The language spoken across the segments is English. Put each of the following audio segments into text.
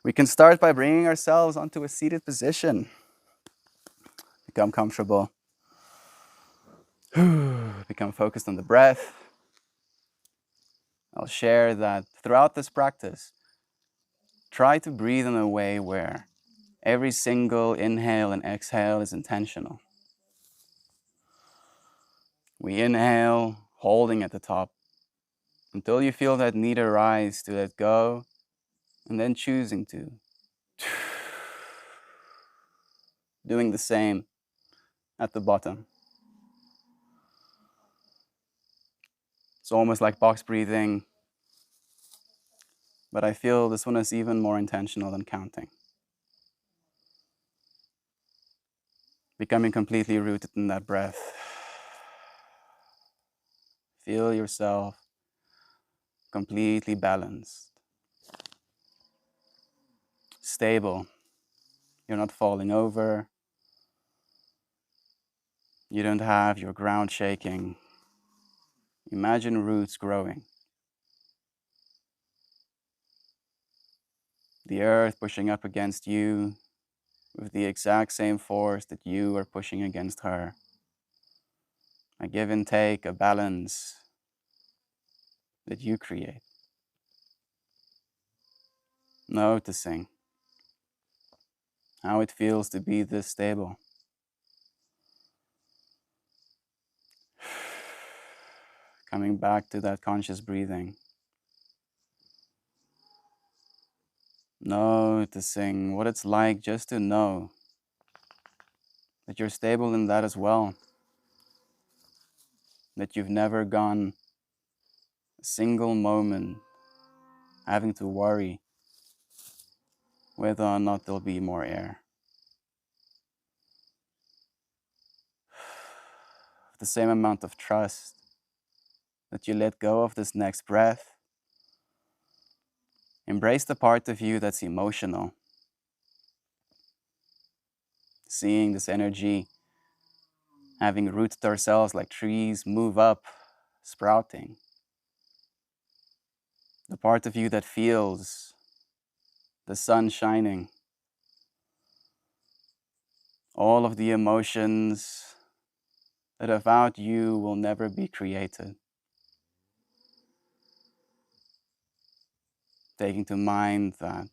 We can start by bringing ourselves onto a seated position. Become comfortable. Become focused on the breath. I'll share that throughout this practice, try to breathe in a way where every single inhale and exhale is intentional. We inhale, holding at the top, until you feel that need arise to let go, and then choosing to. Doing the same at the bottom. It's almost like box breathing, but I feel this one is even more intentional than counting. Becoming completely rooted in that breath. Feel yourself completely balanced, stable. You're not falling over. You don't have your ground shaking. Imagine roots growing. The earth pushing up against you with the exact same force that you are pushing against her. A give and take, a balance that you create. Noticing how it feels to be this stable. Coming back to that conscious breathing. Noticing what it's like just to know that you're stable in that as well. That you've never gone a single moment having to worry whether or not there'll be more air. The same amount of trust that you let go of this next breath. Embrace the part of you that's emotional. Seeing this energy having rooted ourselves like trees move up, sprouting. The part of you that feels the sun shining. All of the emotions that without you will never be created. Taking to mind that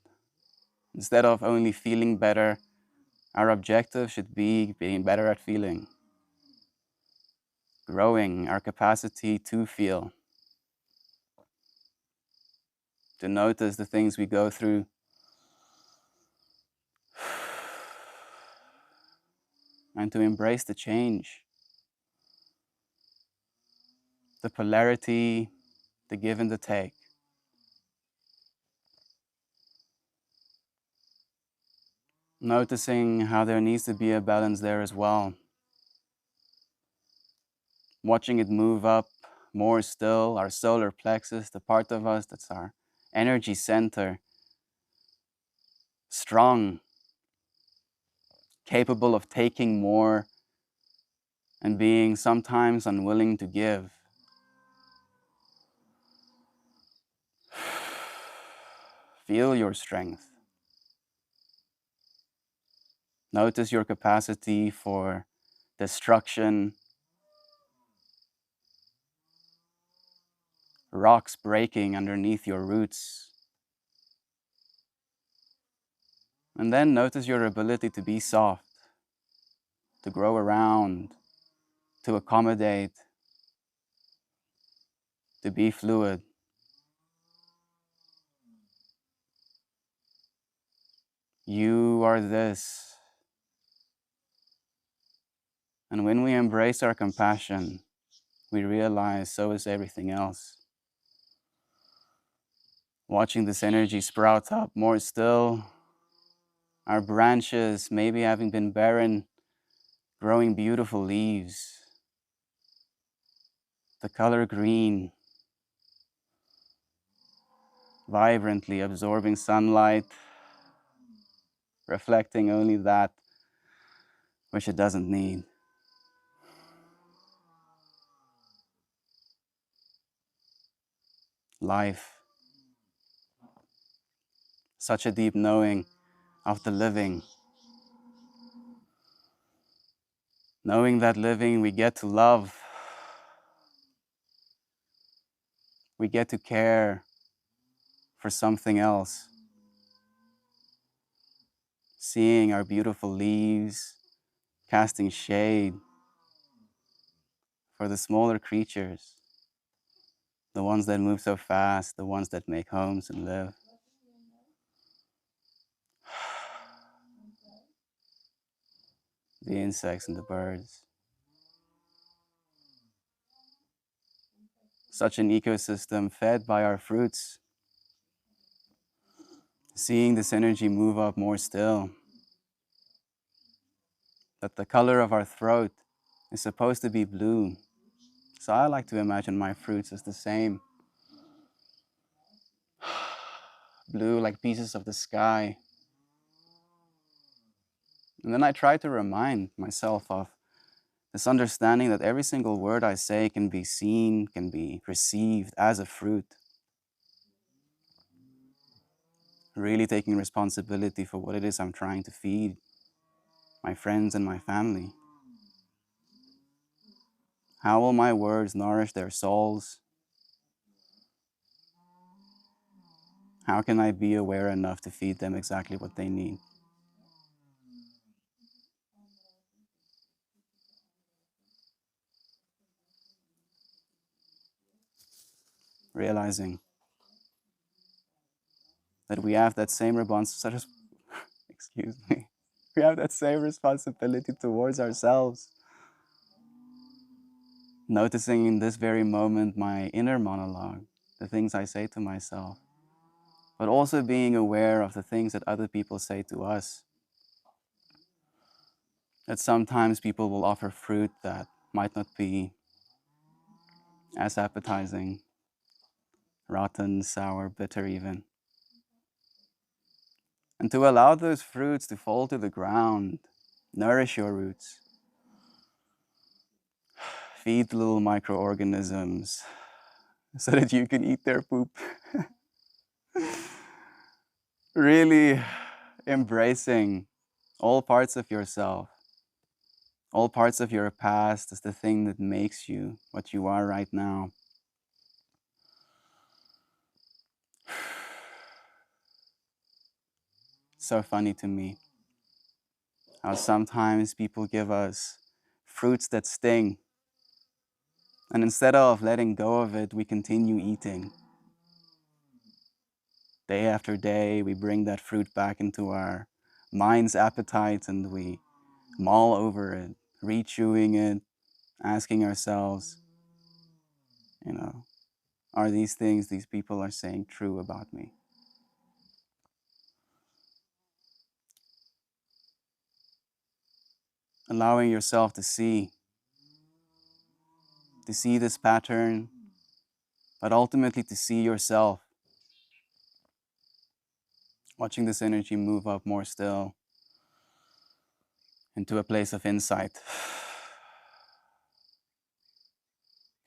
instead of only feeling better, our objective should be being better at feeling. Growing our capacity to feel. To notice the things we go through. And to embrace the change. The polarity, the give and the take. Noticing how there needs to be a balance there as well. Watching it move up more still, our solar plexus, the part of us that's our energy center. Strong, capable of taking more and being sometimes unwilling to give. Feel your strength. Notice your capacity for destruction, rocks breaking underneath your roots. And then notice your ability to be soft, to grow around, to accommodate, to be fluid. You are this. And when we embrace our compassion, we realize so is everything else. Watching this energy sprout up more still, our branches maybe having been barren, growing beautiful leaves. The color green, vibrantly absorbing sunlight, reflecting only that which it doesn't need. Life. such a deep knowing of the living. Knowing that living, we get to love, we get to care for something else. Seeing our beautiful leaves casting shade for the smaller creatures, the ones that move so fast, the ones that make homes and live. The insects and the birds. Such an ecosystem fed by our fruits. Seeing this energy move up more still. That the color of our throat is supposed to be blue. So I like to imagine my fruits as the same. Blue like pieces of the sky. And then I try to remind myself of this understanding that every single word I say can be seen, can be perceived as a fruit. Really taking responsibility for what it is I'm trying to feed my friends and my family. How will my words nourish their souls? How can I be aware enough to feed them exactly what they need? Realizing that we have that same excuse me, we have that same responsibility towards ourselves. Noticing in this very moment my inner monologue, the things I say to myself, but also being aware of the things that other people say to us. That sometimes people will offer fruit that might not be as appetizing, rotten, sour, bitter even. And to allow those fruits to fall to the ground, nourish your roots, feed the little microorganisms so that you can eat their poop. Really embracing all parts of yourself, all parts of your past as the thing that makes you what you are right now. So funny to me how sometimes people give us fruits that sting, and instead of letting go of it, we continue eating. Day after day, we bring that fruit back into our mind's appetite and we mull over it, re-chewing it, asking ourselves, are these things these people are saying true about me? Allowing yourself to see this pattern, but ultimately to see yourself. Watching this energy move up more still into a place of insight.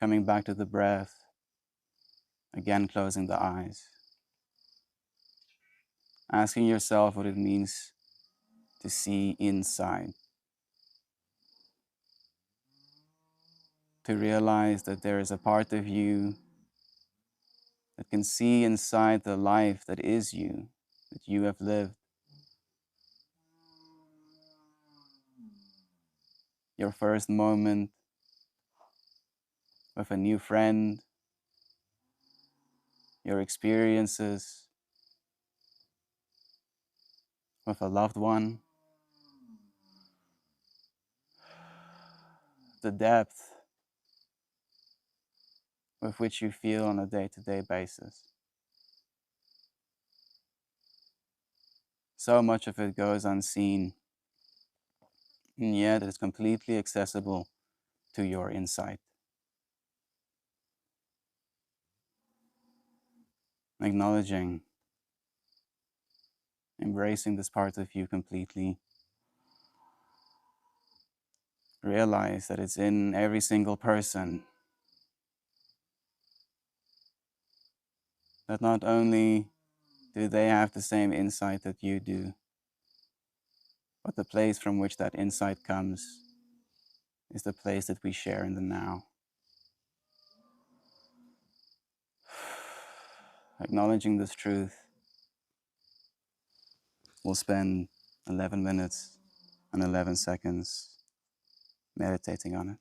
Coming back to the breath, again closing the eyes. Asking yourself what it means to see inside. To realize that there is a part of you that can see inside the life that is you, that you have lived. Your first moment with a new friend, your experiences with a loved one, the depth with which you feel on a day-to-day basis. So much of it goes unseen, and yet it's completely accessible to your insight. Acknowledging, embracing this part of you completely. Realize that it's in every single person. That not only Do they have the same insight that you do? But the place from which that insight comes is the place that we share in the now. Acknowledging this truth, we'll spend 11 minutes and 11 seconds meditating on it.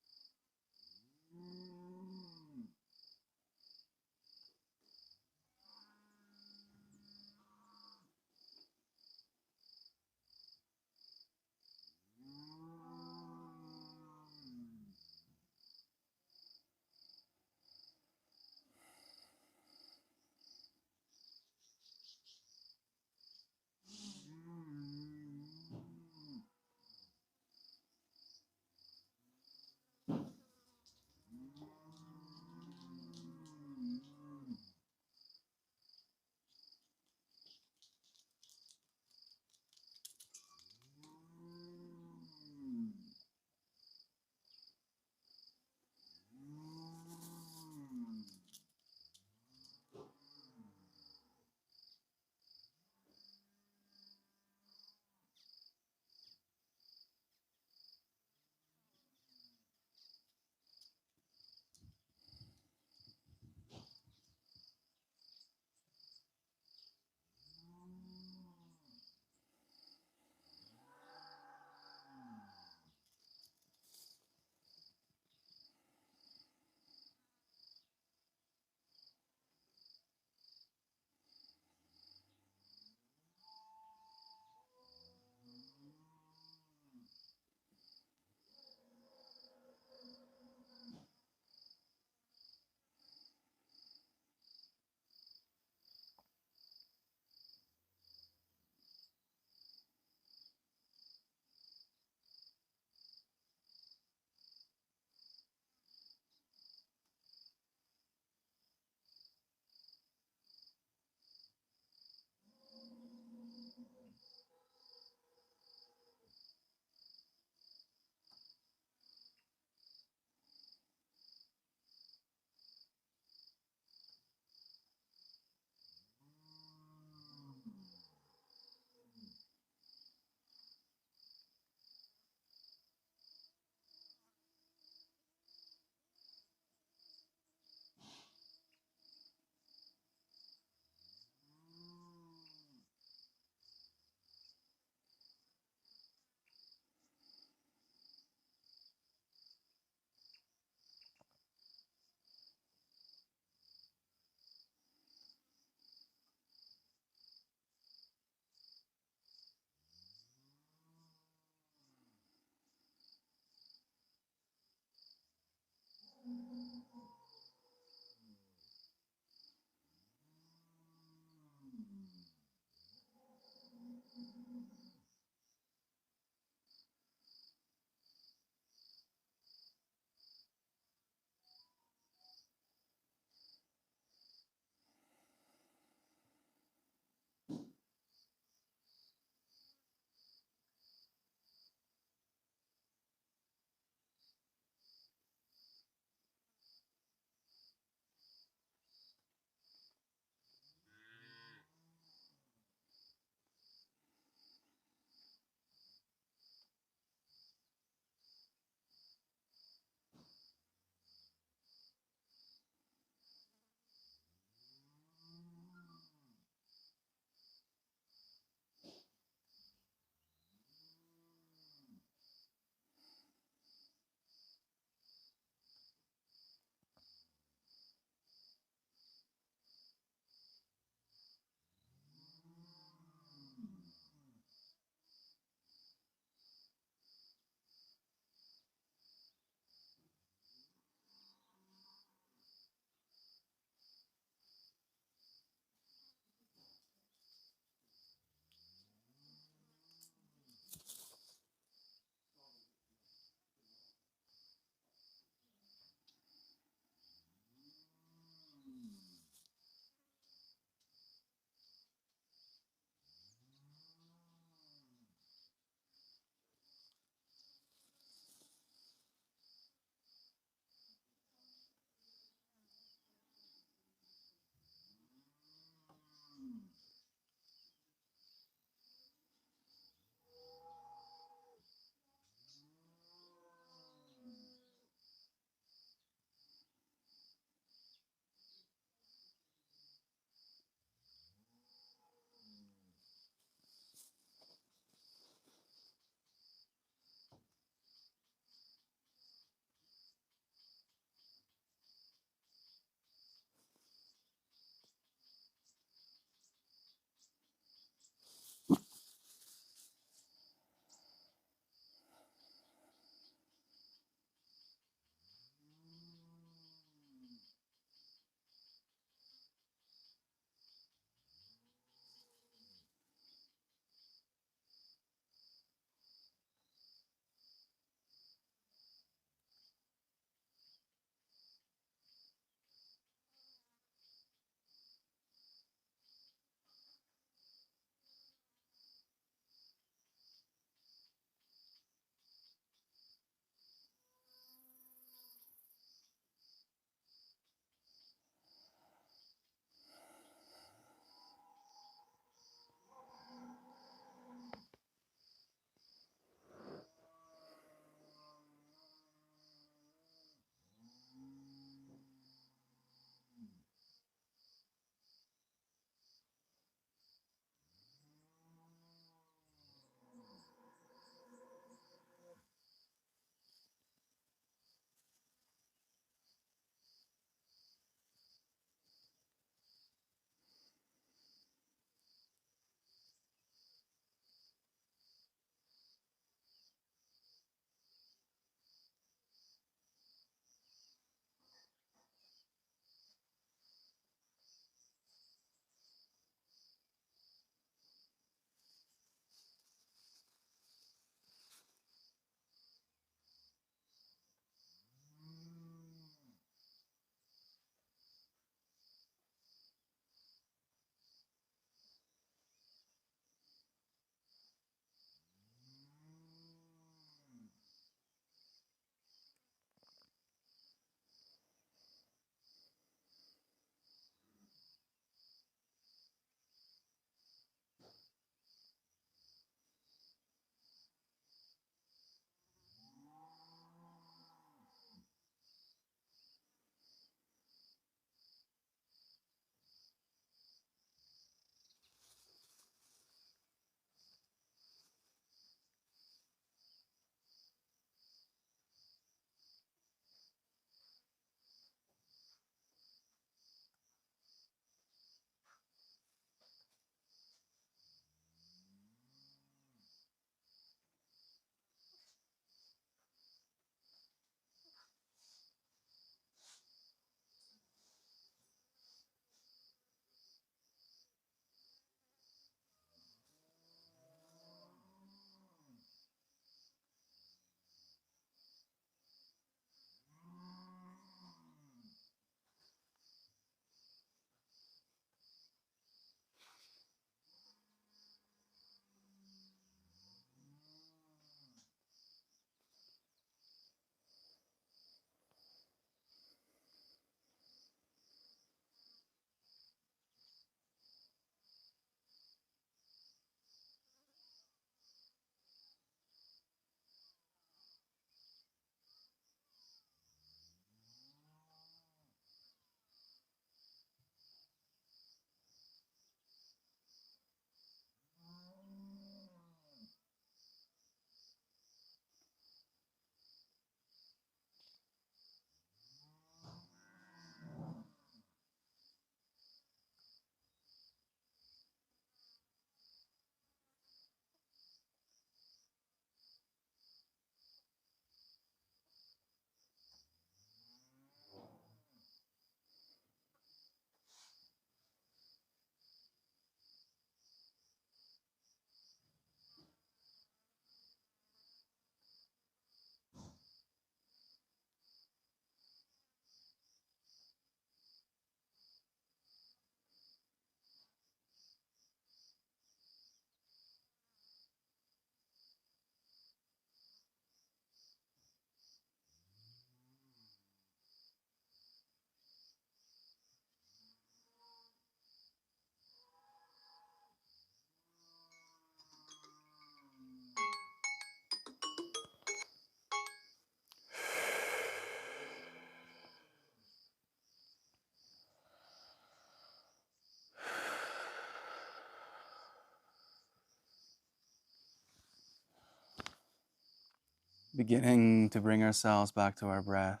Beginning to bring ourselves back to our breath.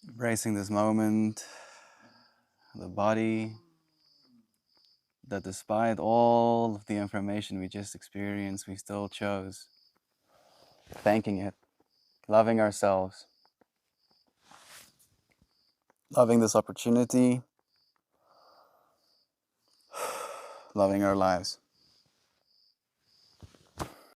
Embracing this moment, the body, that despite all of the information we just experienced, we still chose. Thanking it, loving ourselves, loving this opportunity, loving our lives.